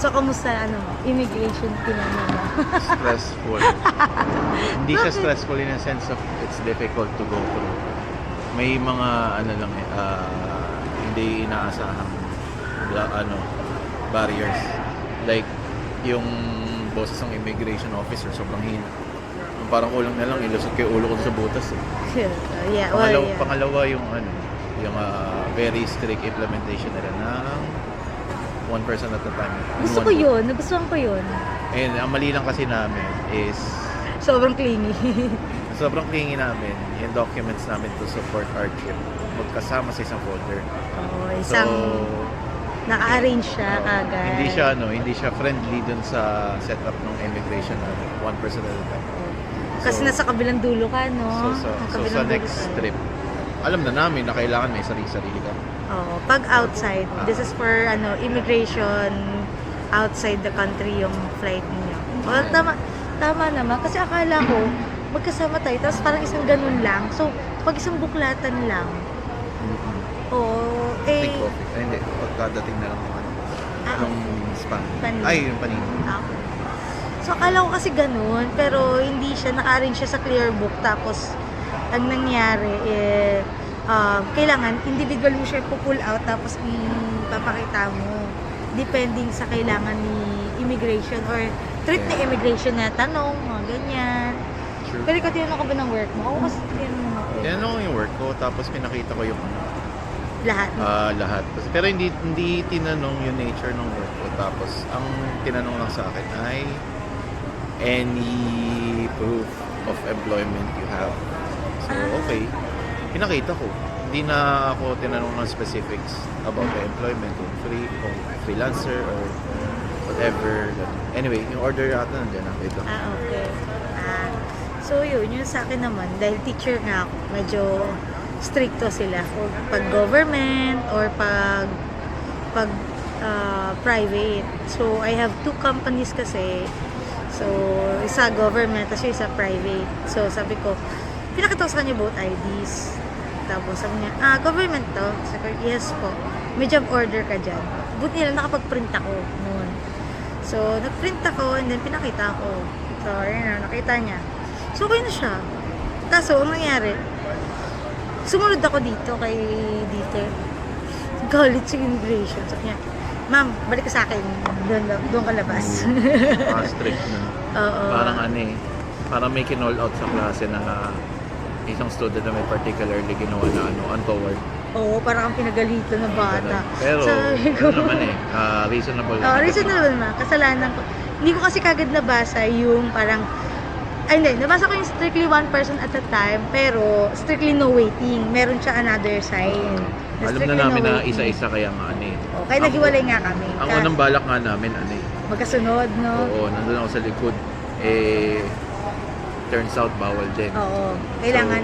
So, kamusta, immigration tinanong mo? Stressful. Hindi siya stressful in a sense of it's difficult to go through. May mga hindi inaasahang barriers. Like yung boses ng immigration officer sobrang hina. Parang kulang na lang ilusot ko yung ulo ko sa butas. Yeah, well, yeah. Pangalawa yung very strict implementation nila ng one person at a time. Gusto ko yun. Nagustuhan ko yun. And ang mali lang kasi namin is Sobrang clingy. sobrang clingy namin yung documents namin to support our trip magkasama sa isang folder. Isang naka-arrange siya kagad. Hindi siya friendly dun sa setup ng immigration na one person at a time. Kasi nasa kabilang dulo ka, no? So sa next trip, alam na namin na kailangan may sarili-sarili ka. Pag outside, this is for immigration outside the country yung flight niyo. Well, tama naman. Kasi akala ko, magkasama tayo, tapos parang isang ganun lang. So, pag isang buklatan lang, Take off. Ay, hindi. Pagkadating na lang ng span. Ay, yung panini. So, akala ko kasi ganun, pero hindi siya, naka-arrange siya sa clear book. Tapos, ang nangyari, kailangan, individual mo siya pull out, tapos ipapakita mo. Depending sa kailangan ni immigration or treat ni immigration na tanong, mga ganyan. Sure. Pero ikaw, tinanong ka ba ng work mo? Ako kasi tinanong ako. Tinanong ko yung work ko, tapos pinakita ko yung Lahat. lahat. Pero hindi tinanong yung nature ng work ko. Tapos, ang tinanong lang sa akin ay any proof of employment you have. So, okay. Pinakita ko. Hindi na ako tinanong ng specifics about the employment, kung freelancer or whatever. Anyway, yung order yata nandiyan na ito. Okay. So yun sa akin naman, dahil teacher nga ako, medyo stricto sila. Pag government or pag private. So, I have 2 companies kasi. So, isa government, tapos isa private. So, sabi ko, pinakita ko sa kanya both IDs. Tapos sabi niya, government to? Sabi ko, yes po. May job order ka dyan. Buti nila, nakapag-print ako noon. So, nag-print ako and then pinakita ko. So, ayun na, nakita niya. So, okay na siya. Kaso, ang nangyari, sumunod ako dito kay dito. Galit sa immigration. Sabi niya, ma'am, balik ka sa akin. Doon ka labas. Strict na. Oo. Parang may kinall out sa klase na isang student na may particularly ginawa na untoward. Oo, parang ang pinagalitan na bata. Pero, reasonable. Reasonable naman. Kasalanan ko. Hindi ko kasi kagad nabasa yung parang, hindi, nabasa ko yung strictly one person at a time, pero strictly no waiting. Meron siya another sign. Alam na namin na isa-isa kaya nga Kaya naghiwalay nga kami. Ang unang balak nga namin magkasunod, no? Oo, nandun ako sa likod. Turns out bawal din. Oo. Kailangan,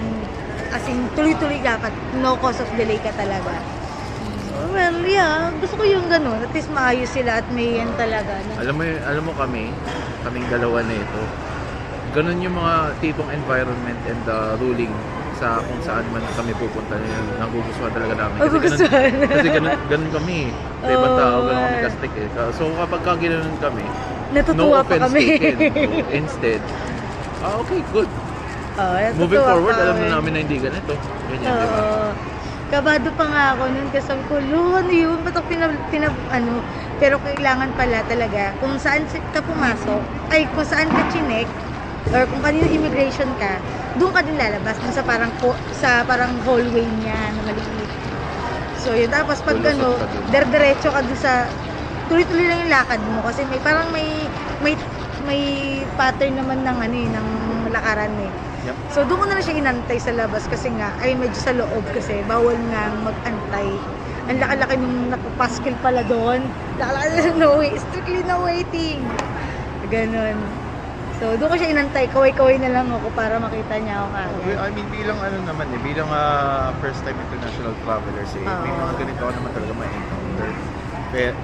as in, tuloy-tuloy dapat. No cause of delay ka talaga. Well, yeah. Gusto ko yung gano'n. At least maayos sila at may yan talaga. No? Alam mo kaming dalawa na ito. Ganun yung mga tipong environment and ruling sa kung saan man kami pupunta. Nagugustuhan talaga namin. Kasi ganun kami. Sa ibang tao, ganun kami kastik eh. So kapag ganoon kami, natutuwa no pa kami. Instead, okay, good. Moving forward, alam na namin na hindi ganito. Ganyan, diba? Kabado pa nga ako nun kasi sabi ko, ano yun? Ba't ako pero kailangan pala talaga kung saan ka pumasok, kung saan ka chinek, or kung kanino immigration ka, doon ka din lalabas, doon sa parang hallway niya na maliit. So yun, tapos pag diretso ka doon sa, tuloy-tuloy lang yung lakad mo kasi may pattern naman ng lakaran eh. Yep. So doon ko na siya inantay sa labas kasi nga, medyo sa loob kasi, bawal nga mag-antay. Ang laki-laki nung napapaskil pala doon. Strictly no waiting. Ganon. So, doon ko siya inantay. Kaway-kaway na lang ako para makita niya ako kagad. I mean, bilang bilang first time international travelers may mga ganito naman talaga ma-encounter.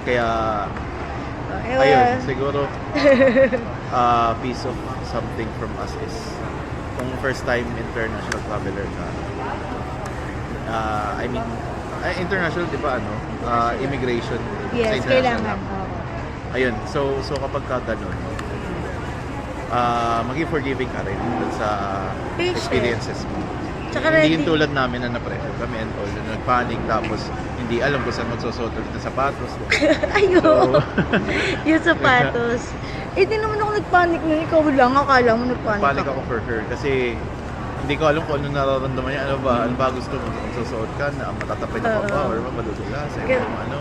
Kaya ayun, siguro piece of something from us is kung first time international traveler ka, international, di ba, immigration. Yes, kailangan. ayun, so kapag ka ganun, maging forgiving ka rin dun sa Patient. experiences mo. Tsaka Hindi yung ready. tulad namin na na-pressure kami and all, na nag-panic tapos hindi alam kung saan magsusuot ulit ng sapatos. Ayo. So, Yung sapatos. Eh, di naman ako nagpanic nun. Ikaw lang, akala mo nagpanic panic ako for her kasi hindi ko alam kung ano nararamdaman niya. Ano ba gusto mo? Magsusuot ka na matatapay na pa ba Oo. or madudula sa Kaya- ibang ano.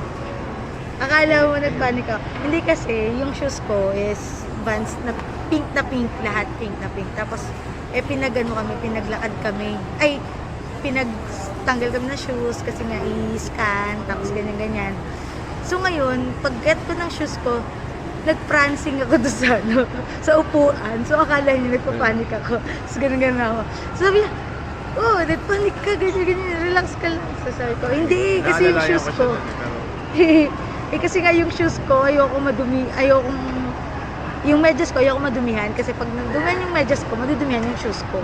Akala mo nagpanic ako. Hindi kasi, yung shoes ko is Vans na pink, lahat pink na pink. Tapos, pinagano kami, pinaglakad kami. Ay, pinagtanggal kami ng shoes kasi nga i-scan, tapos ganyan-ganyan. So ngayon, pag get ko ng shoes ko, nag-prancing ako doon sa, sa upuan. So akala niya nagpapanik ako. So ganun-ganun ako. So sabi niya, oh, nagpanik ka, ganyan-ganyan, relax ka lang. So sabi ko, hindi, kasi yung Naalalayan shoes siya ko. nun, pero Kasi nga yung shoes ko, ayoko madumi, yung medyas ko, ayoko madumihan. Kasi pag nadumihan yung medyas ko, madudumihan yung shoes ko.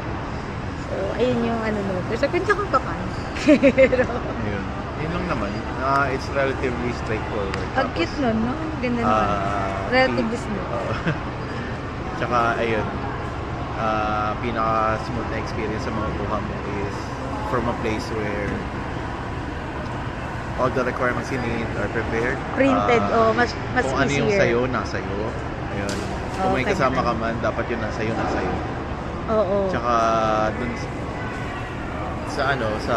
So, ayun yung ano no. Pero sabi ko, hindi ako papanik. Pero, Ayun. Yun lang naman. It's relatively straightforward. ang cute nun, no? Ang ganda naman. Relatively smooth. Oo. Tsaka, ayun. Pinaka-smooth na experience sa makukuha mo is from a place where all the requirements you need are prepared. Printed, mas kung ano yung easier. sa'yo, nasa iyo. Ayun. Kung may Okay, kasama ka naman. man, dapat yun nasa iyo, nasa iyo. Oo. Tsaka dun sa ano, sa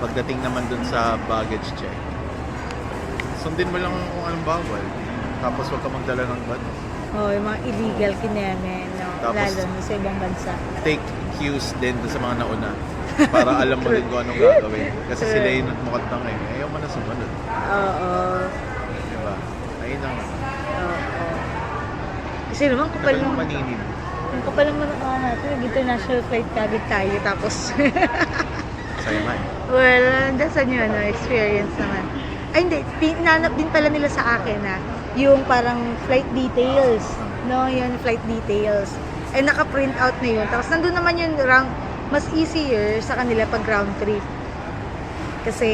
pagdating naman dun sa baggage check. Sundin mo lang kung anong bawal. Tapos huwag ka magdala ng bag. Yung mga illegal kineme, no? Tapos- Lalo na sa ibang bansa. Take cues din dun sa mga nauna. Para alam mo din kung anong gagawin. Kasi sila yung nagmukatang ayaw mo na sumunod. Oo. Diba? Ayun ang Oo. Kasi naman kapal tagal mo ng maninib. ang kapal ng mga natin, nag-international flight kagad tayo, tapos Sayang nga eh. well, that's a new experience naman. Ay hindi, pinanap din pala nila sa akin na yung parang flight details, no, yun flight details. Eh naka-print out na yun. Tapos nandun naman yung mas easier sa kanila pag ground trip. Kasi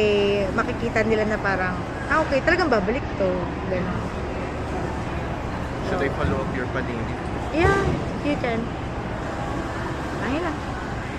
makikita nila na parang, okay, talagang babalik to. Ganun. Should I follow up your panini? Yeah, you can. Ayun lang.